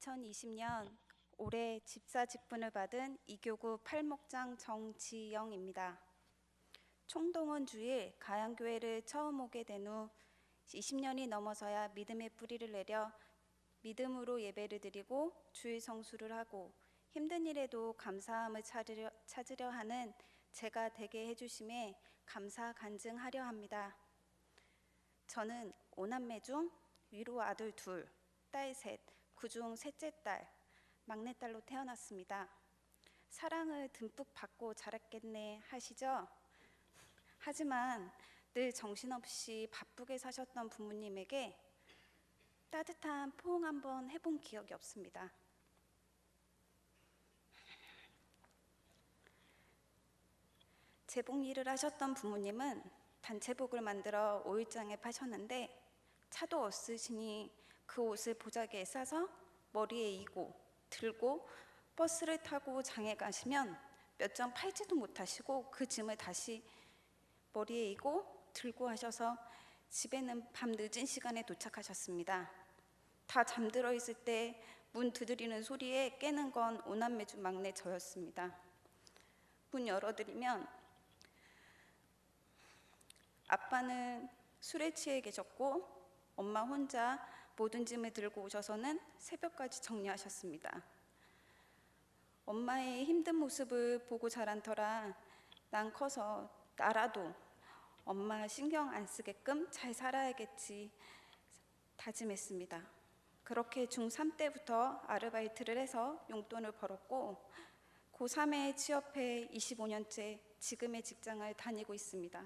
2020년 올해 집사 직분을 받은 이교구 팔목장 정지영입니다. 총동원 주일 가양교회를 처음 오게 된 후 20년이 넘어서야 믿음의 뿌리를 내려 믿음으로 예배를 드리고 주일 성수를 하고 힘든 일에도 감사함을 찾으려 하는 제가 되게 해주심에 감사 간증하려 합니다. 저는 5남매 중 위로 아들 2, 딸 3, 그중 셋째 딸, 막내딸로 태어났습니다. 사랑을 듬뿍 받고 자랐겠네 하시죠? 하지만 늘 정신없이 바쁘게 사셨던 부모님에게 따뜻한 포옹 한번 해본 기억이 없습니다. 제복 일을 하셨던 부모님은 단체복을 만들어 오일장에 파셨는데 차도 없으시니 그 옷을 보자기에 싸서 머리에 이고 들고 버스를 타고 장에 가시면 몇 장 팔지도 못하시고 그 짐을 다시 머리에 이고 들고 하셔서 집에는 밤 늦은 시간에 도착하셨습니다. 다 잠들어 있을 때 문 두드리는 소리에 깨는 건 5남매 중 막내 저였습니다. 문 열어드리면 아빠는 술에 취해 계셨고 엄마 혼자 모든 짐을 들고 오셔서는 새벽까지 정리하셨습니다. 엄마의 힘든 모습을 보고 자란 터라 난 커서 나라도 엄마 신경 안 쓰게끔 잘 살아야겠지 다짐했습니다. 그렇게 중3 때부터 아르바이트를 해서 용돈을 벌었고 고3에 취업해 25년째 지금의 직장을 다니고 있습니다.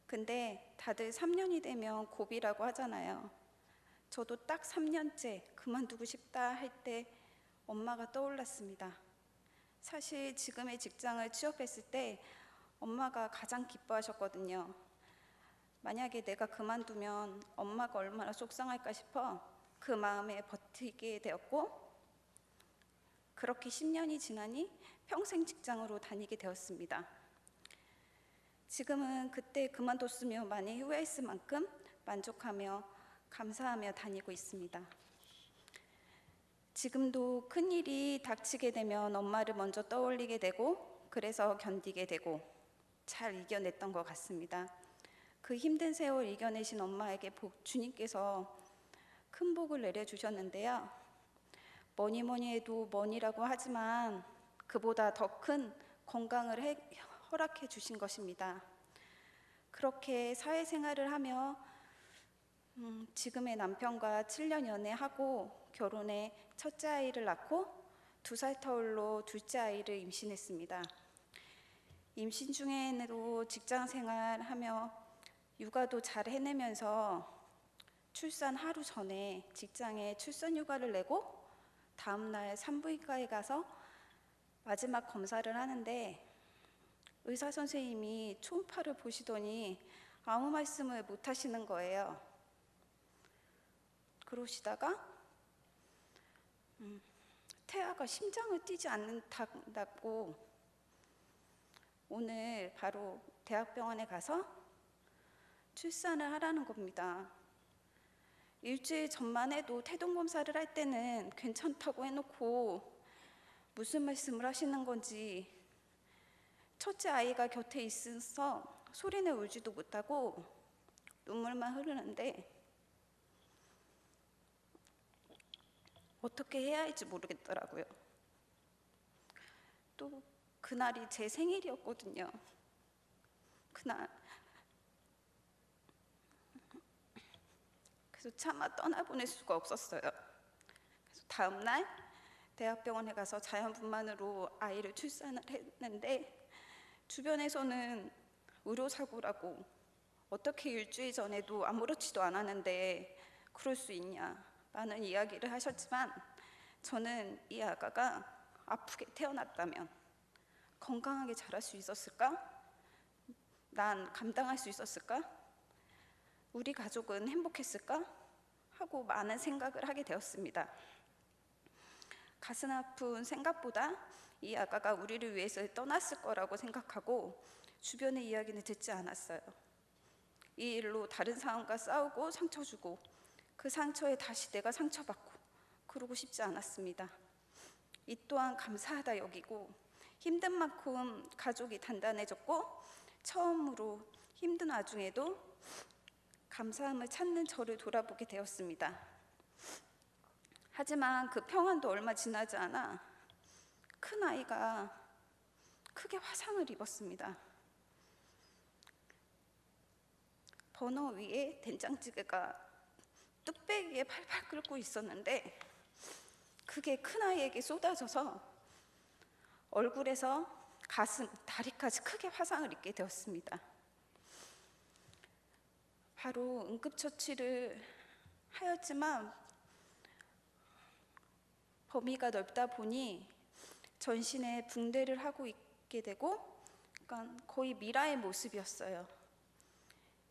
근데 다들 3년이 되면 고비라고 하잖아요. 저도 딱 3년째 그만두고 싶다 할 때 엄마가 떠올랐습니다. 사실 지금의 직장을 취업했을 때 엄마가 가장 기뻐하셨거든요. 만약에 내가 그만두면 엄마가 얼마나 속상할까 싶어 그 마음에 버티게 되었고 그렇게 10년이 지나니 평생 직장으로 다니게 되었습니다. 지금은 그때 그만뒀으며 많이 후회했을 만큼 만족하며 감사하며 다니고 있습니다. 지금도 큰일이 닥치게 되면 엄마를 먼저 떠올리게 되고 그래서 견디게 되고 잘 이겨냈던 것 같습니다. 그 힘든 세월 이겨내신 엄마에게 주님께서 큰 복을 내려주셨는데요. 뭐니 해도 뭐니라고 하지만 그보다 더 큰 건강을 허락해 주신 것입니다. 그렇게 사회생활을 하며 지금의 남편과 7년 연애하고 결혼해 첫째 아이를 낳고 2살 터울로 둘째 아이를 임신했습니다. 임신 중에도 직장생활하며 육아도 잘 해내면서 출산 하루 전에 직장에 출산휴가를 내고 다음날 산부인과에 가서 마지막 검사를 하는데 의사 선생님이 초음파를 보시더니 아무 말씀을 못 하시는 거예요. 그러시다가 태아가 심장을 뛰지 않는다고 오늘 바로 대학병원에 가서 출산을 하라는 겁니다. 일주일 전만 해도 태동검사를 할 때는 괜찮다고 해놓고 무슨 말씀을 하시는 건지 첫째 아이가 곁에 있어서 소리는 울지도 못하고 눈물만 흐르는데 어떻게 해야 할지 모르겠더라고요. 또 그날이 제 생일이었거든요. 그날 그래서 차마 떠나보낼 수가 없었어요. 그래서 다음날 대학병원에 가서 자연분만으로 아이를 출산을 했는데 주변에서는 의료사고라고 어떻게 일주일 전에도 아무렇지도 않았는데 그럴 수 있냐 라는 이야기를 하셨지만 저는 이 아가가 아프게 태어났다면 건강하게 자랄 수 있었을까? 난 감당할 수 있었을까? 우리 가족은 행복했을까? 하고 많은 생각을 하게 되었습니다. 가슴 아픈 생각보다 이 아가가 우리를 위해서 떠났을 거라고 생각하고 주변의 이야기는 듣지 않았어요. 이 일로 다른 사람과 싸우고 상처 주고 그 상처에 다시 내가 상처받고 그러고 싶지 않았습니다. 이 또한 감사하다 여기고 힘든 만큼 가족이 단단해졌고 처음으로 힘든 와중에도 감사함을 찾는 저를 돌아보게 되었습니다. 하지만 그 평안도 얼마 지나지 않아 큰 아이가 크게 화상을 입었습니다. 버너 위에 된장찌개가 뚝배기에 팔팔 끓고 있었는데 그게 큰아이에게 쏟아져서 얼굴에서 가슴, 다리까지 크게 화상을 입게 되었습니다. 바로 응급처치를 하였지만 범위가 넓다 보니 전신에 붕대를 하고 있게 되고 그러니까 거의 미라의 모습이었어요.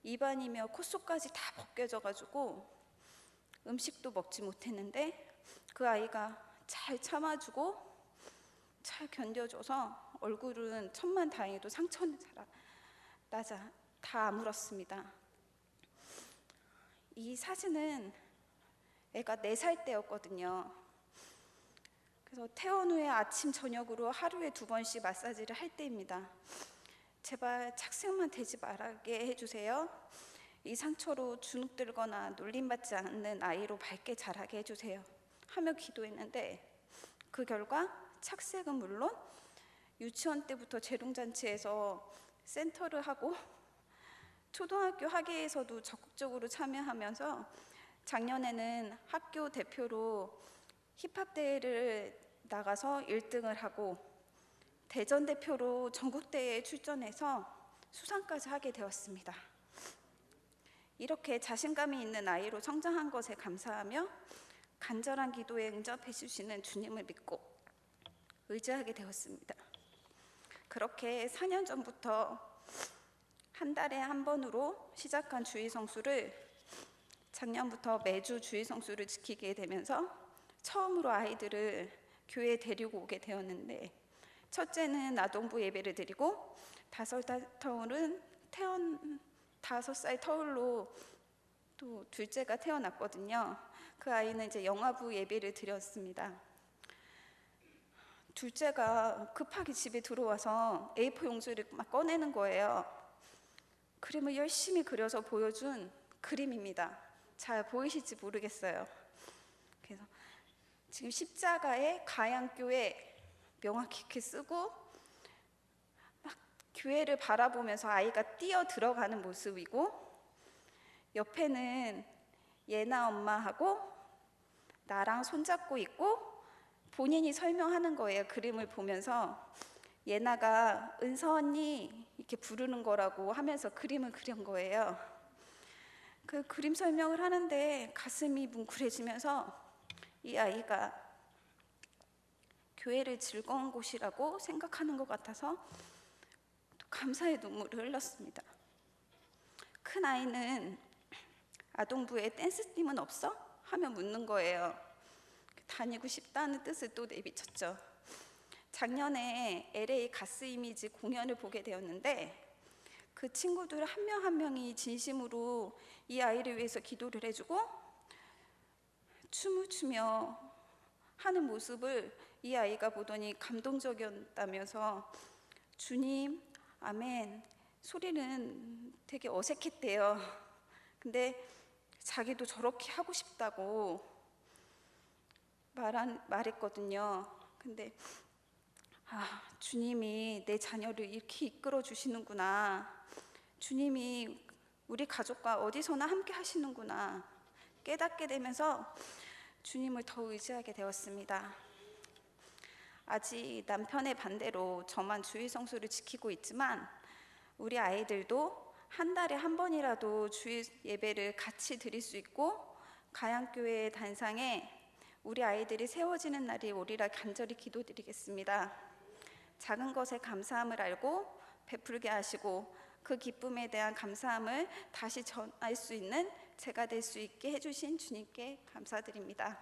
입안이며 콧속까지 다 벗겨져가지고 음식도 먹지 못했는데 그 아이가 잘 참아주고 잘 견뎌줘서 얼굴은 천만다행히도 상처는 나자 다 아물었습니다. 이 사진은 애가 4살 때였거든요. 그래서 퇴원 후에 아침 저녁으로 하루에 2번씩 마사지를 할 때입니다. 제발 착색만 되지 말게 해주세요. 이 상처로 주눅들거나 놀림받지 않는 아이로 밝게 자라게 해주세요 하며 기도했는데 그 결과 착색은 물론 유치원 때부터 재롱잔치에서 센터를 하고 초등학교 학예에서도 적극적으로 참여하면서 작년에는 학교 대표로 힙합 대회를 나가서 1등을 하고 대전 대표로 전국대회에 출전해서 수상까지 하게 되었습니다. 이렇게 자신감이 있는 아이로 성장한 것에 감사하며 간절한 기도에 응답해 주시는 주님을 믿고 의지하게 되었습니다. 그렇게 4년 전부터 한 달에 한 번으로 시작한 주일성수를 작년부터 매주 주일성수를 지키게 되면서 처음으로 아이들을 교회에 데리고 오게 되었는데 첫째는 아동부 예배를 드리고 5살 터울로 또 둘째가 태어났거든요. 그 아이는 이제 영아부 예배를 드렸습니다. 둘째가 급하게 집에 들어와서 A4 용지를 막 꺼내는 거예요. 그림을 열심히 그려서 보여준 그림입니다. 잘 보이실지 모르겠어요. 그래서 지금 십자가에 가양교회 명확히 이렇게 쓰고 막 교회를 바라보면서 아이가 뛰어 들어가는 모습이고 옆에는 예나 엄마하고 나랑 손잡고 있고 본인이 설명하는 거예요. 그림을 보면서 예나가 은서 언니 이렇게 부르는 거라고 하면서 그림을 그린 거예요. 그 그림 설명을 하는데 가슴이 뭉클해지면서 이 아이가 교회를 즐거운 곳이라고 생각하는 것 같아서 감사의 눈물을 흘렸습니다. 큰 아이는 아동부에 댄스팀은 없어? 하며 묻는 거예요. 다니고 싶다는 뜻을 또 내비쳤죠. 작년에 LA 가스 이미지 공연을 보게 되었는데 그 친구들 한 명 한 명이 진심으로 이 아이를 위해서 기도를 해주고 춤을 추며 하는 모습을 이 아이가 보더니 감동적이었다면서 주님, 아멘 소리는 되게 어색했대요. 근데 자기도 저렇게 하고 싶다고 말했거든요. 근데 주님이 내 자녀를 이렇게 이끌어 주시는구나. 주님이 우리 가족과 어디서나 함께 하시는구나 깨닫게 되면서 주님을 더 의지하게 되었습니다. 아직 남편의 반대로 저만 주일성수를 지키고 있지만 우리 아이들도 한 달에 한 번이라도 주일 예배를 같이 드릴 수 있고 가양교회의 단상에 우리 아이들이 세워지는 날이 오리라 간절히 기도드리겠습니다. 작은 것에 감사함을 알고 베풀게 하시고 그 기쁨에 대한 감사함을 다시 전할 수 있는 제가 될 수 있게 해주신 주님께 감사드립니다.